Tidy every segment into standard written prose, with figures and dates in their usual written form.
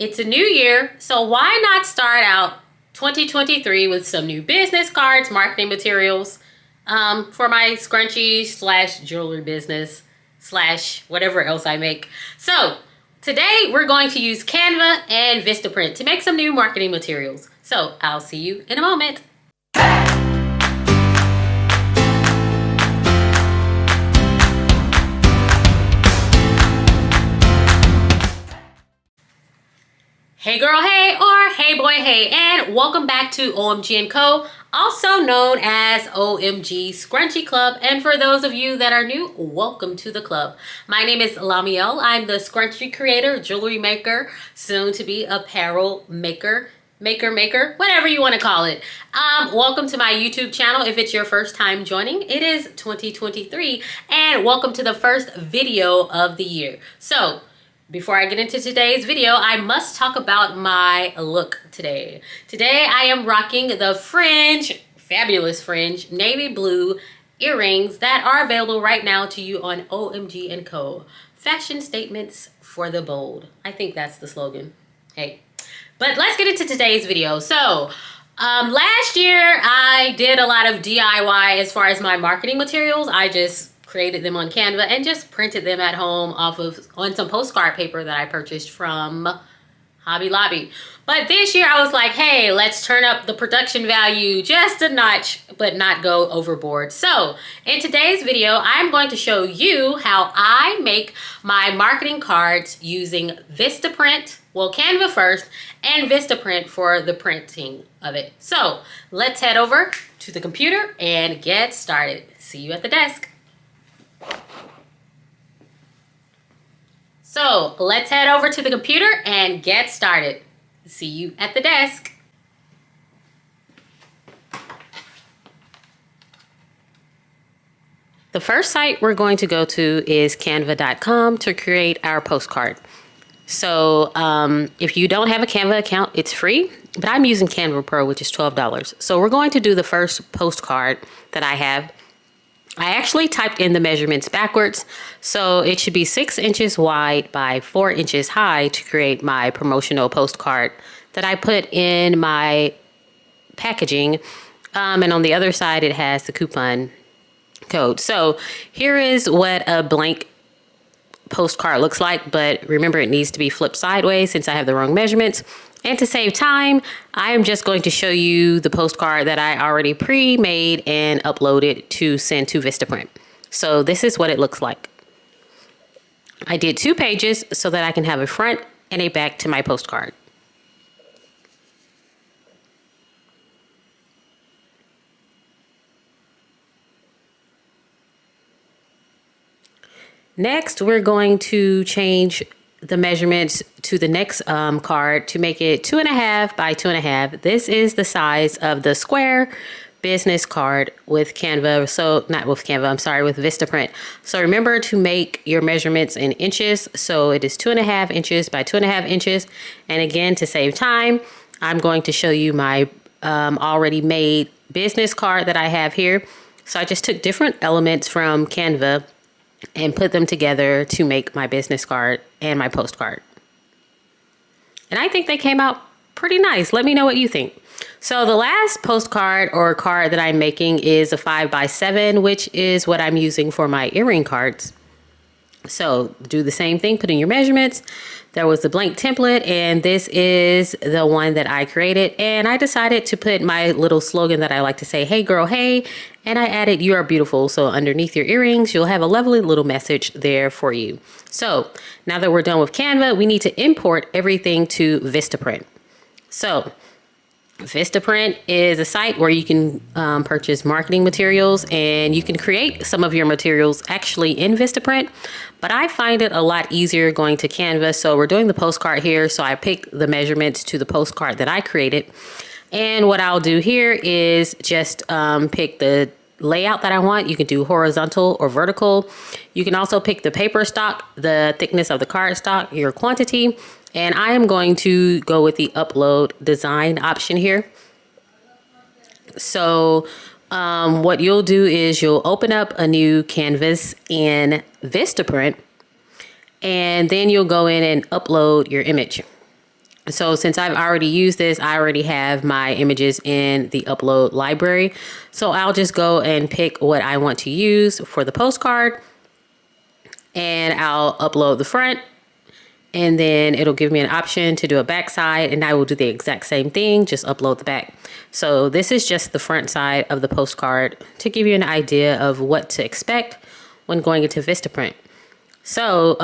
It's a new year, so why not start out 2023 with some new business cards, marketing materials for my scrunchie slash jewelry business slash whatever else I make. So today we're going to use Canva and Vistaprint to make some new marketing materials. So I'll see you in a moment. Hey girl, hey, or hey boy, hey, and welcome back to OMG & Co., also known as OMG Scrunchie Club. And for those of you that are new, welcome to the club. My name is Lamiel. I'm the scrunchie creator, jewelry maker, soon to be apparel maker, whatever you want to call it. Welcome to my YouTube channel. If it's your first time joining, it is 2023, and welcome to the first video of the year. So before I get into today's video, I must talk about my look today. Today I am rocking the fringe, fabulous fringe, navy blue earrings that are available right now to you on OMG & Co. Fashion statements for the bold. I think that's the slogan. Hey, but let's get into today's video. So last year I did a lot of DIY as far as my marketing materials. I just created them on Canva and just printed them at home on some postcard paper that I purchased from Hobby Lobby. But this year I was like, hey, let's turn up the production value just a notch, but not go overboard. So in today's video, I'm going to show you how I make my marketing cards using Vistaprint. Well, Canva first and Vistaprint for the printing of it. So let's head over to the computer and get started. See you at the desk. So let's head over to the computer and get started. See you at the desk. The first site we're going to go to is canva.com to create our postcard. So if you don't have a Canva account, it's free, but I'm using Canva Pro, which is $12. So we're going to do the first postcard that I have. I actually typed in the measurements backwards, so it should be 6 inches wide by 4 inches high to create my promotional postcard that I put in my packaging. And on the other side, it has the coupon code. So here is what a blank postcard looks like, but remember it needs to be flipped sideways since I have the wrong measurements. And to save time, I am just going to show you the postcard that I already pre-made and uploaded to send to Vistaprint. So this is what it looks like. I did 2 pages so that I can have a front and a back to my postcard. Next, we're going to change the measurements to the next card to make it 2.5 by 2.5. This is the size of the square business card with Canva. So not with Canva, I'm sorry, with Vistaprint. So remember to make your measurements in inches. So it is 2.5 inches by 2.5 inches. And again, to save time, I'm going to show you my already made business card that I have here. So I just took different elements from Canva and put them together to make my business card and my postcard. And I think they came out pretty nice. Let me know what you think. So the last postcard or card that I'm making is a 5 by 7, which is what I'm using for my earring cards. So do the same thing, put in your measurements. There was the blank template, and this is the one that I created. And I decided to put my little slogan that I like to say, hey girl, hey, and I added you are beautiful. So underneath your earrings, you'll have a lovely little message there for you. So now that we're done with Canva, we need to import everything to Vistaprint. So Vistaprint is a site where you can purchase marketing materials, and you can create some of your materials actually in Vistaprint, but I find it a lot easier going to Canva. So we're doing the postcard here. So I picked the measurements to the postcard that I created. And what I'll do here is just pick the layout that I want. You can do horizontal or vertical. You can also pick the paper stock, the thickness of the card stock, your quantity. And I am going to go with the upload design option here. So what you'll do is you'll open up a new canvas in Vistaprint, and then you'll go in and upload your image. So since I've already used this, I already have my images in the upload library. So I'll just go and pick what I want to use for the postcard, and I'll upload the front, and then it'll give me an option to do a back side, and I will do the exact same thing, just upload the back. So this is just the front side of the postcard to give you an idea of what to expect when going into Vistaprint. So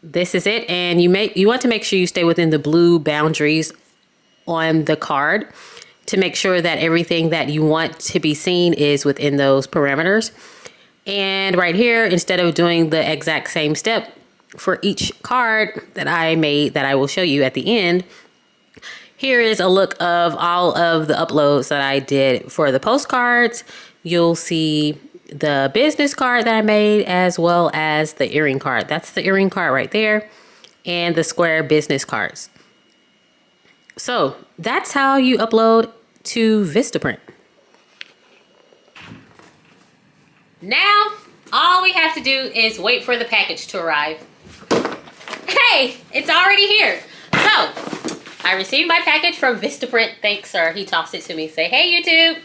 this is it, and you want to make sure you stay within the blue boundaries on the card to make sure that everything that you want to be seen is within those parameters. And right here, instead of doing the exact same step for each card that I made that I will show you at the end, here is a look of all of the uploads that I did for the postcards. You'll see the business card that I made, as well as the earring card. That's the earring card right there, and the square business cards. So that's how you upload to Vistaprint. Now, all we have to do is wait for the package to arrive. Hey, it's already here. So, I received my package from Vistaprint. Thanks, sir. He tossed it to me. Say, hey, YouTube.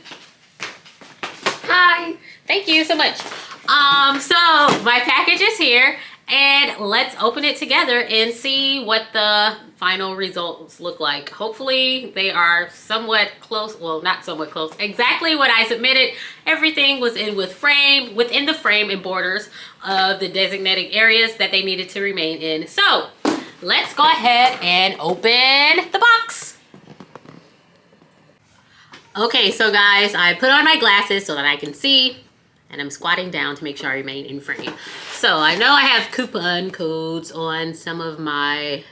Hi. Thank you so much. So my package is here, and let's open it together and see what the final results look like. Hopefully they are somewhat close. Well, not somewhat close. Exactly what I submitted. Everything was within the frame and borders of the designated areas that they needed to remain in. So let's go ahead and open the box. Okay, so guys, I put on my glasses so that I can see, and I'm squatting down to make sure I remain in frame. So I know I have coupon codes on some of my,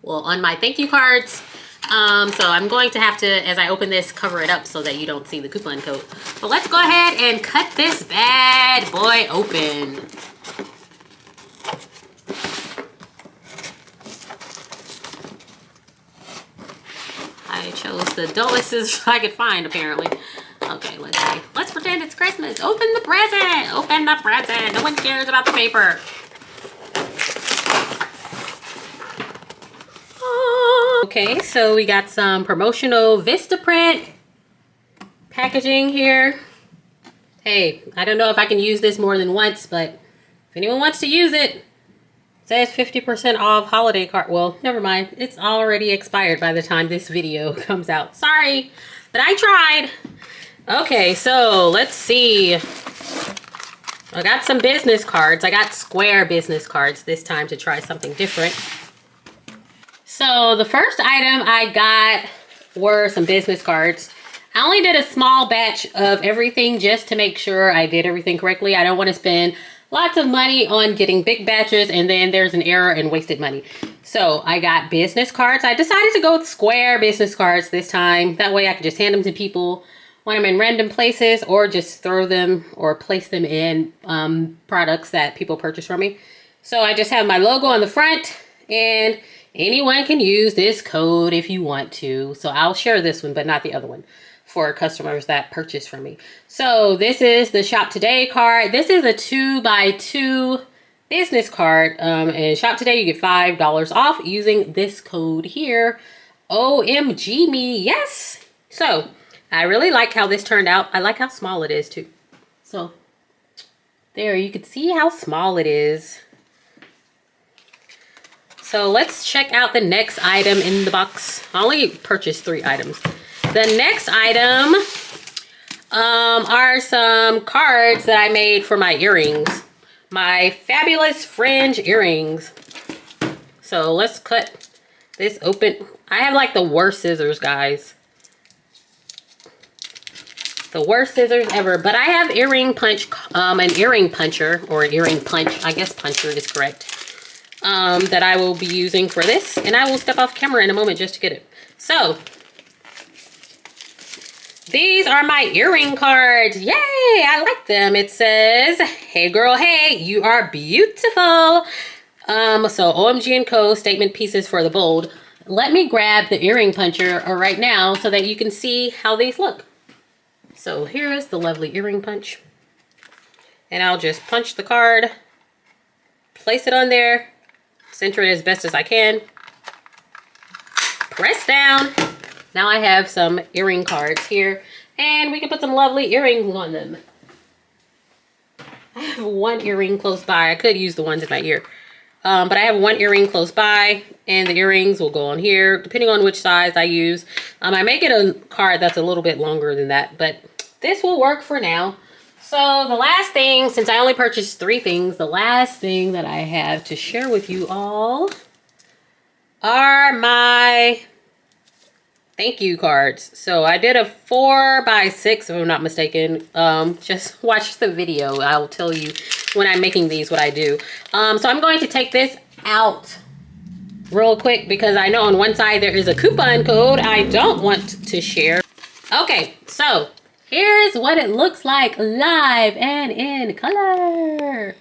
well, on my thank you cards. So I'm going to have to, as I open this, cover it up so that you don't see the coupon code. But let's go ahead and cut this bad boy open. I chose the dullest scissors I could find, apparently. Okay, let's see. Let's pretend it's Christmas. Open the present. Open the present. No one cares about the paper. Okay, so we got some promotional Vistaprint packaging here. Hey, I don't know if I can use this more than once, but if anyone wants to use it, it says 50% off holiday card. Well, never mind. It's already expired by the time this video comes out. Sorry, but I tried. Okay, so let's see. I got some business cards. I got square business cards this time to try something different. So the first item I got were some business cards. I only did a small batch of everything just to make sure I did everything correctly. I don't want to spend lots of money on getting big batches and then there's an error and wasted money. So I got business cards. I decided to go with square business cards this time. That way I can just hand them to people when I'm in random places, or just throw them or place them in products that people purchase from me. So I just have my logo on the front, and anyone can use this code if you want to. So I'll share this one, but not the other one, for customers that purchase from me. So this is the Shop Today card. This is a 2x2 business card. And Shop Today, you get $5 off using this code here. OMG me, yes. So I really like how this turned out. I like how small it is too. So there, you can see how small it is. So let's check out the next item in the box. I only purchased 3 items. The next item are some cards that I made for my earrings. My fabulous fringe earrings. So let's cut this open. I have like the worst scissors, guys. The worst scissors ever. But I have earring punch, an earring puncher, or an earring punch. I guess puncher is correct. That I will be using for this. And I will step off camera in a moment just to get it. So these are my earring cards. Yay! I like them. It says, hey girl, hey, you are beautiful. So OMG & Co. statement pieces for the bold. Let me grab the earring puncher right now so that you can see how these look. So here is the lovely earring punch. And I'll just punch the card, place it on there, center it as best as I can. press down. Now I have some earring cards here, and we can put some lovely earrings on them. I have one earring close by. I could use the ones in my ear. But I have one earring close by, and the earrings will go on here, depending on which size I use. I may get a card that's a little bit longer than that, but this will work for now. So the last thing, since I only purchased 3 things, the last thing that I have to share with you all are my thank you cards. So I did a 4x6, if I'm not mistaken. Just watch the video. I'll tell you when I'm making these what I do. So I'm going to take this out real quick because I know on one side there is a coupon code I don't want to share. Okay, so here's what it looks like live and in color.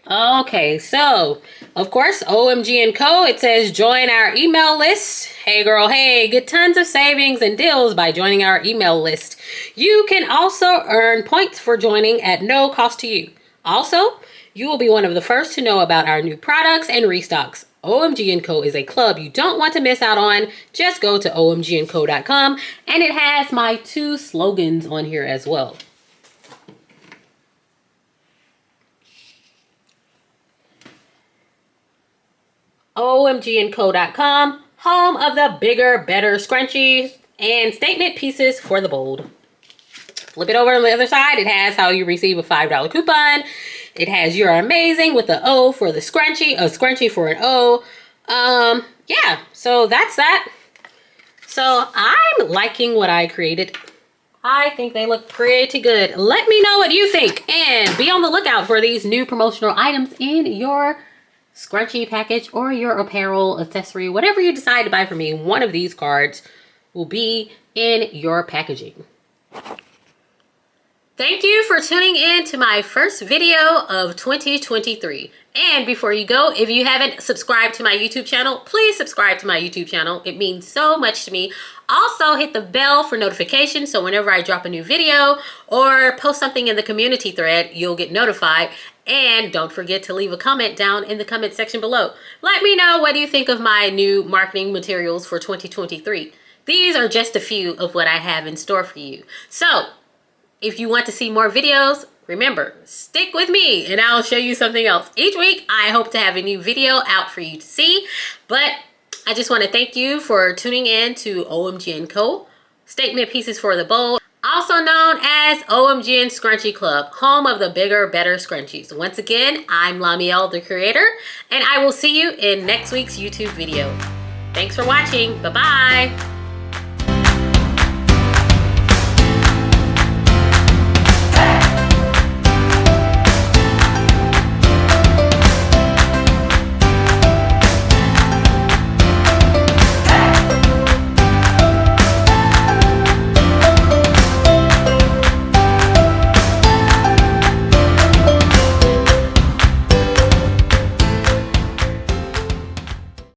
Okay, so of course, OMG & Co. It says join our email list. Hey girl, hey, get tons of savings and deals by joining our email list. You can also earn points for joining at no cost to you. Also, you will be one of the first to know about our new products and restocks. OMG & Co. is a club you don't want to miss out on. Just go to omgandco.com, and it has my 2 slogans on here as well. omgandco.com, home of the bigger, better scrunchies and statement pieces for the bold. Flip it over on the other side. It has how you receive a $5 coupon. It has you're amazing with the O for the scrunchie, a scrunchie for an O. Yeah, so that's that. So I'm liking what I created. I think they look pretty good. Let me know what you think, and be on the lookout for these new promotional items in your scrunchie package or your apparel, accessory, whatever you decide to buy for me. One of these cards will be in your packaging. Thank you for tuning in to my first video of 2023. And before you go, if you haven't subscribed to my YouTube channel, please subscribe to my YouTube channel. It means so much to me. Also, hit the bell for notifications so whenever I drop a new video or post something in the community thread, you'll get notified. And don't forget to leave a comment down in the comment section below. Let me know what you think of my new marketing materials for 2023. These are just a few of what I have in store for you. So, if you want to see more videos, remember, stick with me and I'll show you something else. Each week, I hope to have a new video out for you to see. But I just want to thank you for tuning in to OMG & Co. Statement Pieces for the Bold, also known as OMG and Scrunchie Club, home of the bigger, better scrunchies. Once again, I'm Lamiel, the creator, and I will see you in next week's YouTube video. Thanks for watching. Bye-bye.